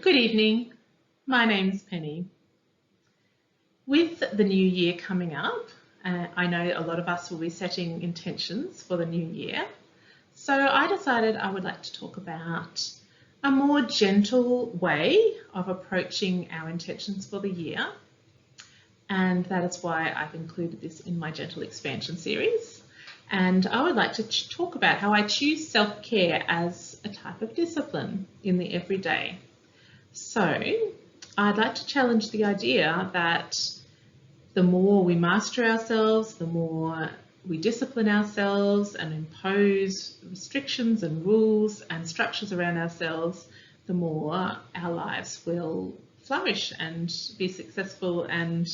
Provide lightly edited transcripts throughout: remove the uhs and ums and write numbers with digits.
Good evening, my name's Penny. With the new year coming up, I know a lot of us will be setting intentions for the new year. So I decided I would like to talk about a more gentle way of approaching our intentions for the year. And that is why I've included this in my Gentle Expansion series. And I would like to talk about how I choose self-care as a type of discipline in the everyday. So I'd like to challenge the idea that the more we master ourselves, the more we discipline ourselves and impose restrictions and rules and structures around ourselves, the more our lives will flourish and be successful, and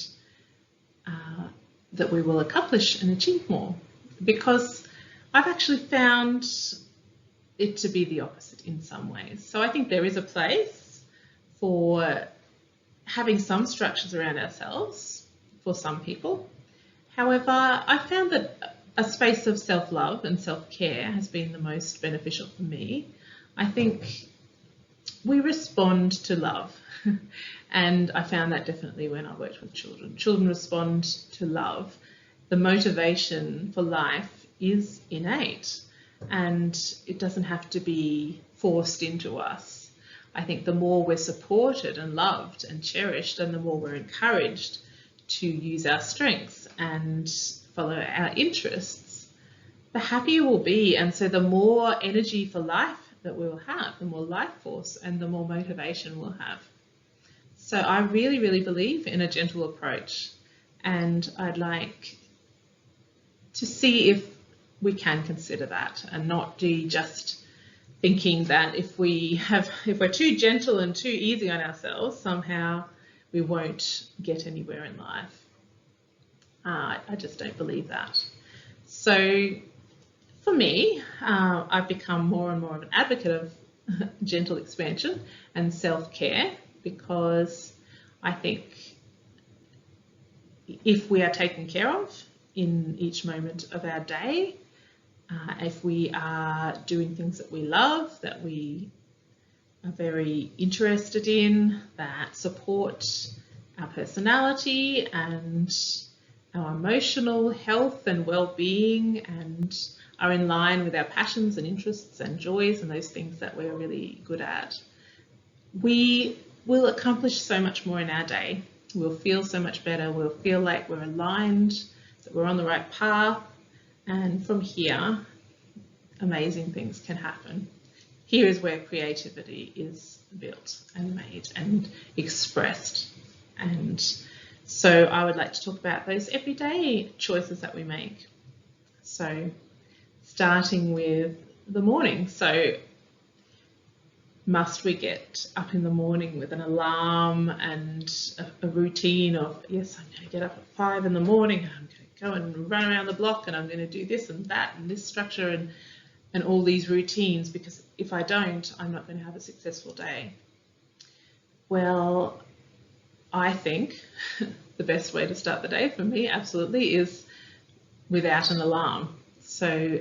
that we will accomplish and achieve more. Because I've actually found it to be the opposite in some ways. So I think there is a place for having some structures around ourselves for some people. However, I found that a space of self-love and self-care has been the most beneficial for me. I think we respond to love, and I found that definitely when I worked with children. Children respond to love. The motivation for life is innate, and it doesn't have to be forced into us. I think the more we're supported and loved and cherished, and the more we're encouraged to use our strengths and follow our interests, the happier we'll be. And so the more energy for life that we will have, the more life force and the more motivation we'll have. So I really, really believe in a gentle approach, and I'd like to see if we can consider that and not be just thinking that if we're too gentle and too easy on ourselves, somehow we won't get anywhere in life. I just don't believe that. So for me, I've become more and more of an advocate of gentle expansion and self-care, because I think if we are taken care of in each moment of our day, if we are doing things that we love, that we are very interested in, that support our personality and our emotional health and well-being, and are in line with our passions and interests and joys and those things that we're really good at, we will accomplish so much more in our day. We'll feel so much better. We'll feel like we're aligned, that we're on the right path. And from here, amazing things can happen. Here is where creativity is built and made and expressed. And so I would like to talk about those everyday choices that we make. So starting with the morning. So must we get up in the morning with an alarm and a routine of, yes, I'm going to get up at 5 in the morning, I'm going to go and run around the block, and I'm going to do this and that and this structure and all these routines, because if I don't, I'm not going to have a successful day. Well, I think the best way to start the day for me absolutely is without an alarm. So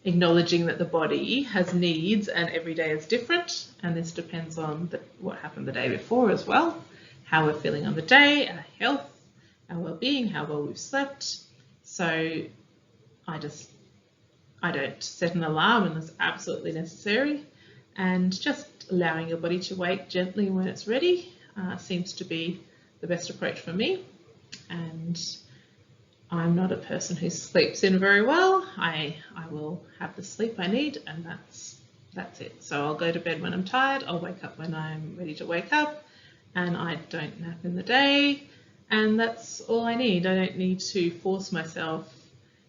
acknowledging that the body has needs and every day is different, and this depends on what happened the day before as well, how we're feeling on the day, our health, our well-being, how well we've slept. So I don't set an alarm unless absolutely necessary, and just allowing your body to wake gently when it's ready seems to be the best approach for me. And I'm not a person who sleeps in very well. I will have the sleep I need, and that's it. So I'll go to bed when I'm tired, I'll wake up when I'm ready to wake up, and I don't nap in the day, and that's all I need. I don't need to force myself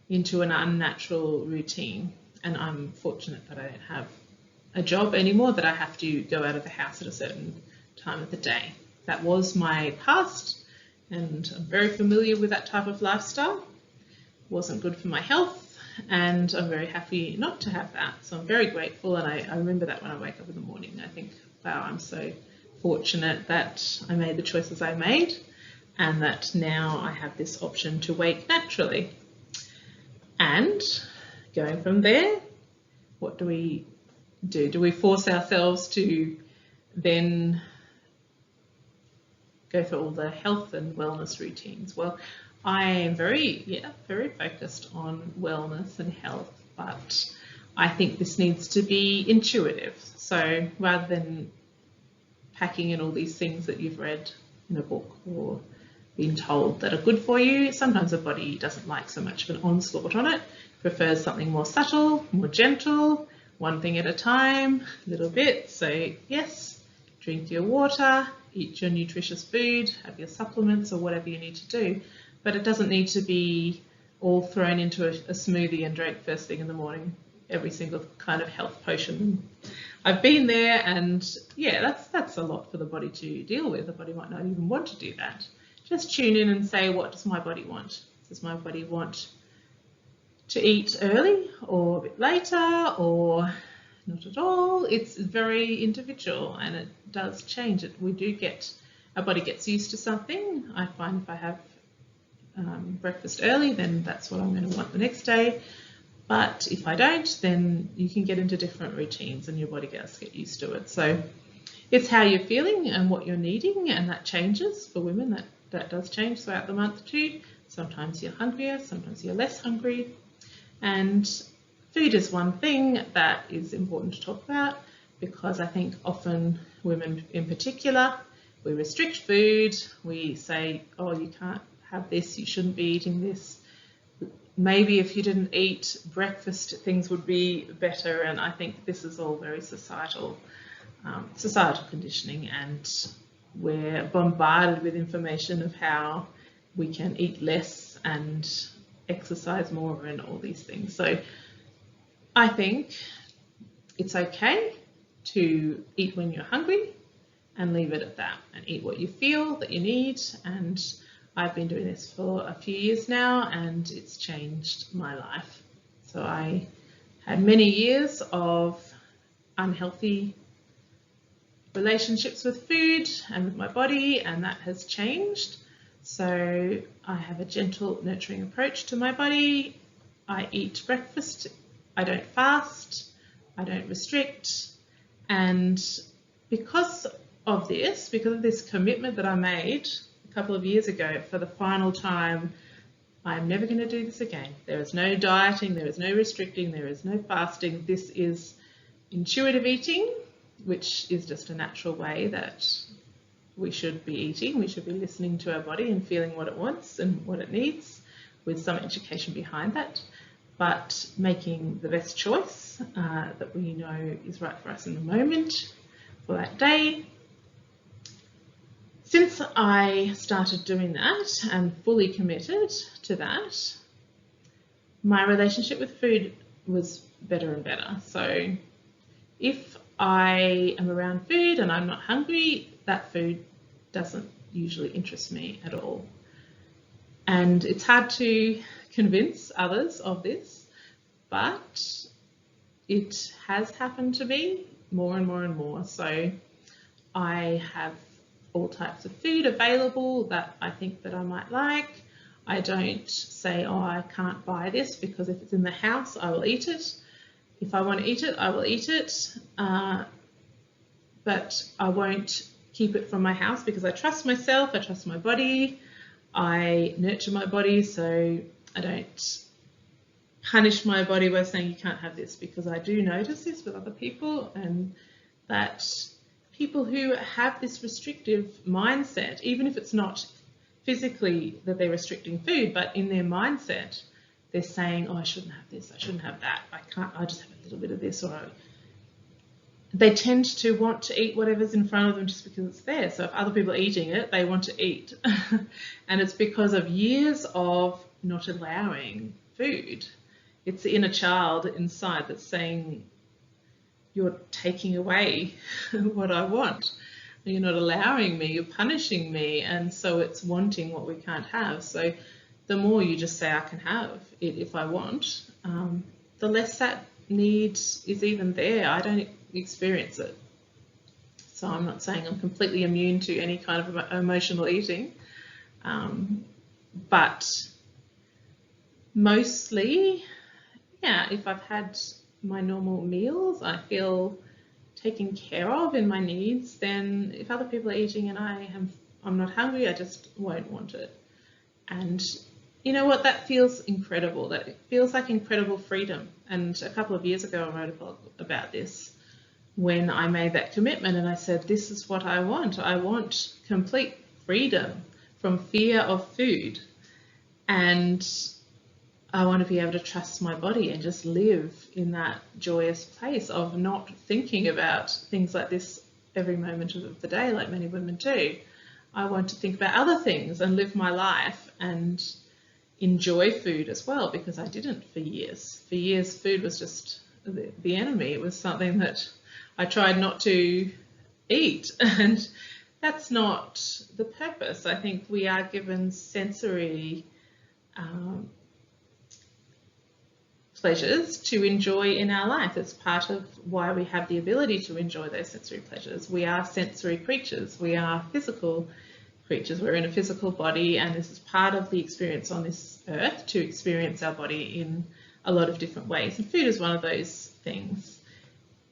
into an unnatural routine. And I'm fortunate that I don't have a job anymore that I have to go out of the house at a certain time of the day. That was my past, and I'm very familiar with that type of lifestyle. It wasn't good for my health, and I'm very happy not to have that. So I'm very grateful, and I remember that when I wake up in the morning. I think, wow, I'm so fortunate that I made the choices I made, and that now I have this option to wake naturally. And going from there, what do we do? Do we force ourselves to then go for all the health and wellness routines. Well, I am very focused on wellness and health, but I think this needs to be intuitive. So rather than packing in all these things that you've read in a book or been told that are good for you, sometimes the body doesn't like so much of an onslaught on it, prefers something more subtle, more gentle, one thing at a time, little bit. So yes, drink your water, eat your nutritious food, have your supplements or whatever you need to do, but it doesn't need to be all thrown into a smoothie and drank first thing in the morning, every single kind of health potion. I've been there, and yeah, that's a lot for the body to deal with. The body might not even want to do that. Just tune in and say, what does my body want? Does my body want to eat early or a bit later or not at all? It's very individual, and it does change. Our body gets used to something. I find if I have breakfast early, then that's what I'm going to want the next day. But if I don't, then you can get into different routines and your body gets get used to it. So it's how you're feeling and what you're needing, and that changes for women. That does change throughout the month too. Sometimes you're hungrier, sometimes you're less hungry. And food is one thing that is important to talk about, because I think often women in particular, we restrict food. We say, oh, you can't have this, you shouldn't be eating this. Maybe if you didn't eat breakfast, things would be better. And I think this is all very societal conditioning, and we're bombarded with information of how we can eat less and exercise more and all these things. So I think it's okay to eat when you're hungry and leave it at that, and eat what you feel that you need. And I've been doing this for a few years now, and it's changed my life. So I had many years of unhealthy relationships with food and with my body, and that has changed. So I have a gentle, nurturing approach to my body. I eat breakfast, I don't fast, I don't restrict. And because of this commitment that I made a couple of years ago, for the final time, I'm never going to do this again. There is no dieting, there is no restricting, there is no fasting. This is intuitive eating, which is just a natural way that we should be eating. We should be listening to our body and feeling what it wants and what it needs, with some education behind that, but making the best choice that we know is right for us in the moment for that day. Since I started doing that and fully committed to that, my relationship with food was better and better. So if I am around food and I'm not hungry, that food doesn't usually interest me at all. And it's hard to convince others of this, but it has happened to me more and more and more. So I have all types of food available that I think that I might like. I don't say, oh, I can't buy this, because if it's in the house, I will eat it. If I want to eat it, I will eat it, but I won't keep it from my house, because I trust myself, I trust my body, I nurture my body, so I don't punish my body by saying you can't have this, because I do notice this with other people, and that people who have this restrictive mindset, even if it's not physically that they're restricting food, but in their mindset, they're saying, oh, I shouldn't have this, I shouldn't have that, I just have a little bit of this, or they tend to want to eat whatever's in front of them just because it's there. So if other people are eating it, they want to eat. And it's because of years of not allowing food. It's the inner child inside that's saying, you're taking away what I want. You're not allowing me, you're punishing me. And so it's wanting what we can't have. So the more you just say, I can have it if I want, the less that need is even there. I don't experience it. So I'm not saying I'm completely immune to any kind of emotional eating, but mostly, yeah, if I've had my normal meals, I feel taken care of in my needs, then if other people are eating and I'm not hungry, I just won't want it. And you know what, that feels incredible. That feels like incredible freedom. And a couple of years ago, I wrote a blog about this when I made that commitment, and I said, this is what I want. I want complete freedom from fear of food. And I want to be able to trust my body and just live in that joyous place of not thinking about things like this every moment of the day, like many women do. I want to think about other things and live my life and enjoy food as well, because I didn't for years. For years, food was just the enemy. It was something that I tried not to eat, and that's not the purpose. I think we are given sensory pleasures to enjoy in our life. It's part of why we have the ability to enjoy those sensory pleasures. We are sensory creatures. We are physical creatures. We're in a physical body, and this is part of the experience on this earth, to experience our body in a lot of different ways. And food is one of those things.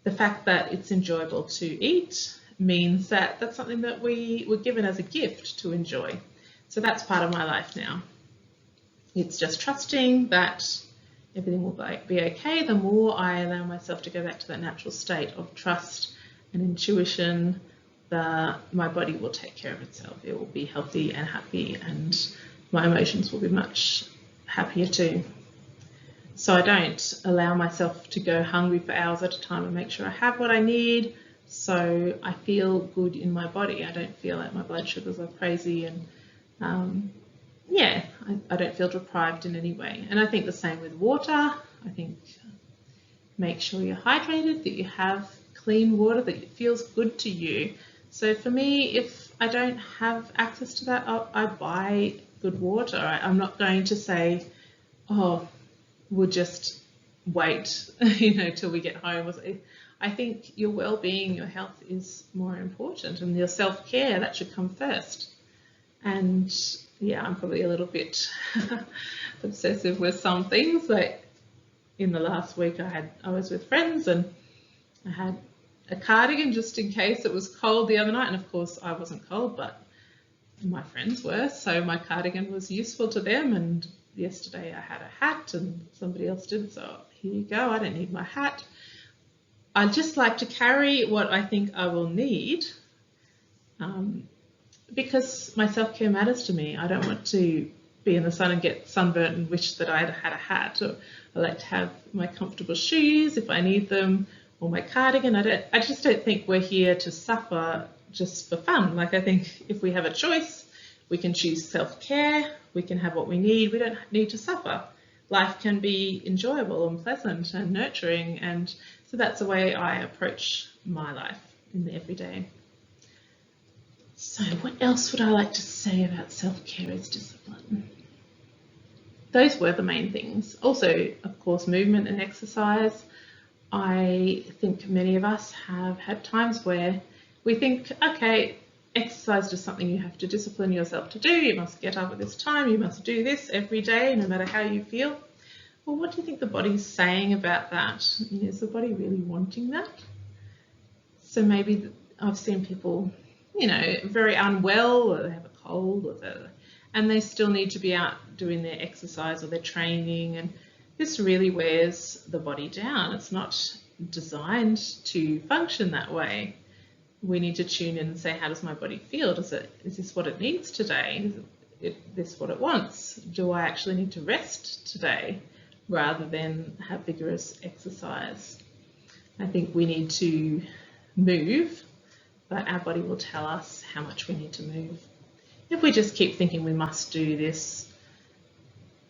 The fact that it's enjoyable to eat means that that's something that we were given as a gift to enjoy. So that's part of my life now. It's just trusting that everything will be okay. The more I allow myself to go back to that natural state of trust and intuition, my body will take care of itself. It will be healthy and happy, and my emotions will be much happier too. So I don't allow myself to go hungry for hours at a time and make sure I have what I need, so I feel good in my body. I don't feel like my blood sugars are crazy, and yeah, I don't feel deprived in any way. And I think the same with water. I think make sure you're hydrated, that you have clean water, that it feels good to you. So for me, if I don't have access to that, I buy good water. I'm not going to say, oh, we'll just wait, till we get home. I think your well-being, your health is more important, and your self-care, that should come first. And yeah, I'm probably a little bit obsessive with some things. Like in the last week, I was with friends, and I had a cardigan just in case it was cold the other night. And of course I wasn't cold, but my friends were, so my cardigan was useful to them. And yesterday I had a hat and somebody else did, so here you go, I don't need my hat. I just like to carry what I think I will need, because my self-care matters to me. I don't want to be in the sun and get sunburnt and wish that I had a hat. Or I like to have my comfortable shoes if I need them, or my cardigan. I just don't think we're here to suffer just for fun. Like, I think if we have a choice, we can choose self-care, we can have what we need, we don't need to suffer. Life can be enjoyable and pleasant and nurturing, and so that's the way I approach my life in the everyday. So what else would I like to say about self-care as discipline? Those were the main things. Also, of course, movement and exercise. I think many of us have had times where we think, okay, exercise is just something you have to discipline yourself to do. You must get up at this time. You must do this every day, no matter how you feel. Well, what do you think the body's saying about that? Is the body really wanting that? So maybe I've seen people, very unwell, or they have a cold, and they still need to be out doing their exercise or their training, and this really wears the body down. It's not designed to function that way. We need to tune in and say, how does my body feel? Is this what it needs today? Is this what it wants? Do I actually need to rest today rather than have vigorous exercise? I think we need to move, but our body will tell us how much we need to move. If we just keep thinking we must do this,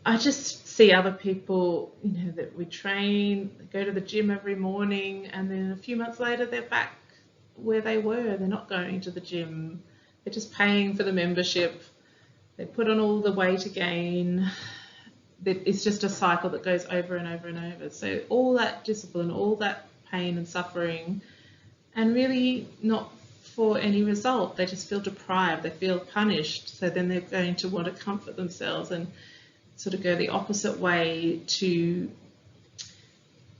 I just see other people, that we train, go to the gym every morning, and then a few months later they're back where they were. They're not going to the gym. They're just paying for the membership. They put on all the weight again. It's just a cycle that goes over and over and over. So all that discipline, all that pain and suffering, and really not for any result. They just feel deprived. They feel punished. So then they're going to want to comfort themselves and sort of go the opposite way to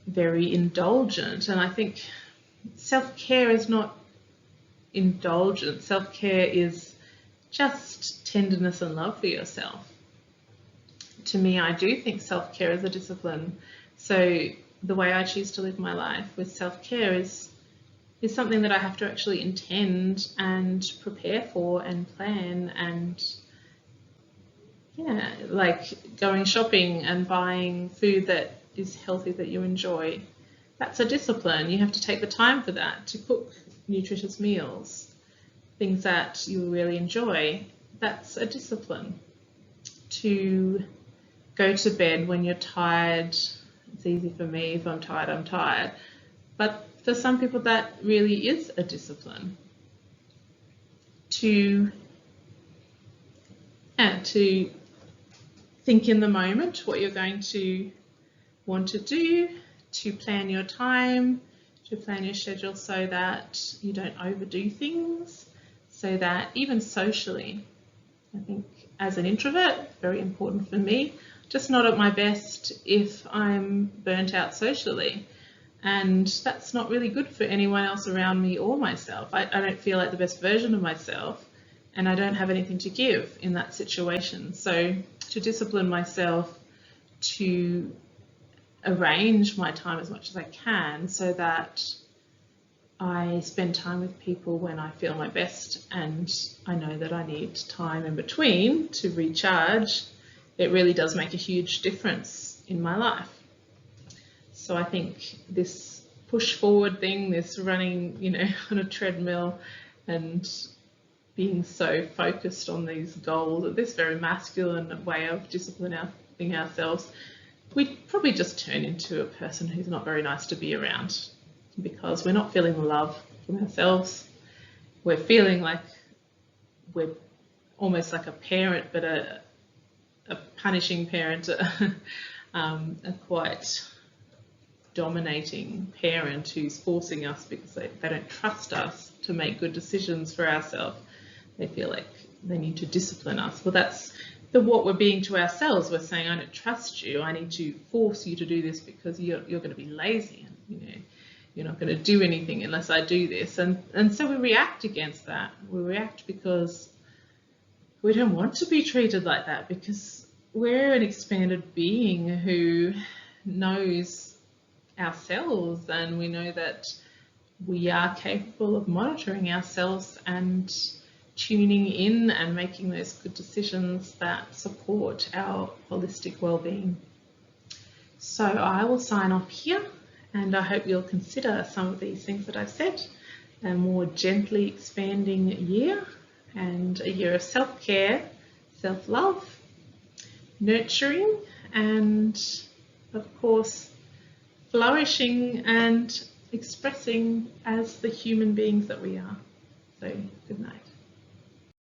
very indulgent. And I think self-care is not indulgence. Self-care is just tenderness and love for yourself. To me, I do think self-care is a discipline. So the way I choose to live my life with self-care is something that I have to actually intend and prepare for and plan, and yeah, like going shopping and buying food that is healthy that you enjoy. That's a discipline. You have to take the time for that, to cook nutritious meals, things that you really enjoy. That's a discipline. To go to bed when you're tired. It's easy for me. If I'm tired, I'm tired. But for some people, that really is a discipline. To think in the moment what you're going to want to do, to plan your time, to plan your schedule so that you don't overdo things, so that even socially, I think as an introvert, very important for me, just not at my best if I'm burnt out socially. And that's not really good for anyone else around me or myself. I don't feel like the best version of myself, and I don't have anything to give in that situation. So to discipline myself to arrange my time as much as I can so that I spend time with people when I feel my best, and I know that I need time in between to recharge. It really does make a huge difference in my life. So I think this push forward thing, this running, on a treadmill and being so focused on these goals, this very masculine way of disciplining ourselves, we probably just turn into a person who's not very nice to be around, because we're not feeling the love from ourselves. We're feeling like we're almost like a parent, but a punishing parent, a quite dominating parent who's forcing us because they don't trust us to make good decisions for ourselves. They feel like they need to discipline us. Well, that's what we're being to ourselves. We're saying, I don't trust you. I need to force you to do this because you're going to be lazy, and you're not going to do anything unless I do this. And so we react against that. We react because we don't want to be treated like that, because we're an expanded being who knows ourselves, and we know that we are capable of monitoring ourselves and tuning in and making those good decisions that support our holistic well-being. So I will sign off here, and I hope you'll consider some of these things that I've said. A more gently expanding year, and a year of self-care, self-love, nurturing, and of course flourishing and expressing as the human beings that we are. So good night.